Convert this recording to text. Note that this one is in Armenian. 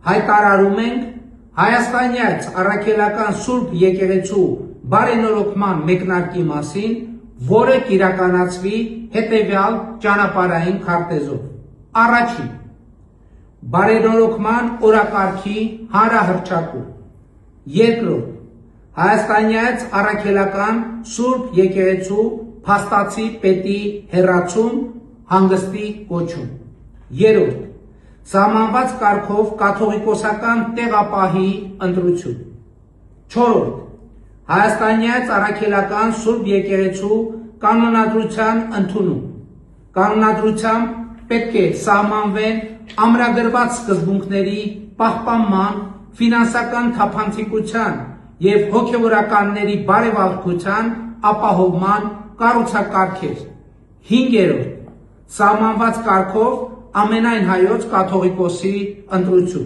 հայտարարում ենք Հայաստանյաց առաքելական Սուրբ եկեղեցու բարենորոգման մեկնարկի մասին, որը կիրականացվի հետևյալ ճանապարհային քարտեզով. Առաջին, բարենորոգման օրակարգի հանրահռչակում։ Երկրորդ, Հայաստանյաց առաքելական Սուրբ եկեղեցու փաստացի պետի հեռացում, հանգստի կոչում։ Երրորդ, սահմանված կարգով կաթողիկոսական տեղապահի ընտրություն։ Չորրորդ, Հայաստանյաց առաքելական Սուրբ եկեղեցու կանոնադրության ընդունում։ Կանոնադրությամբ պետք է սահմանվեն ամրագրված սկզբունքների պահպանման, ֆինանսական թափանցիկության և հոգևորականների բարևարքության ապահովման կառուցակարգեր։ Հինգերորդ, սահմանված կարգով ամենայն հայոց կաթողիկոսի ընտրություն։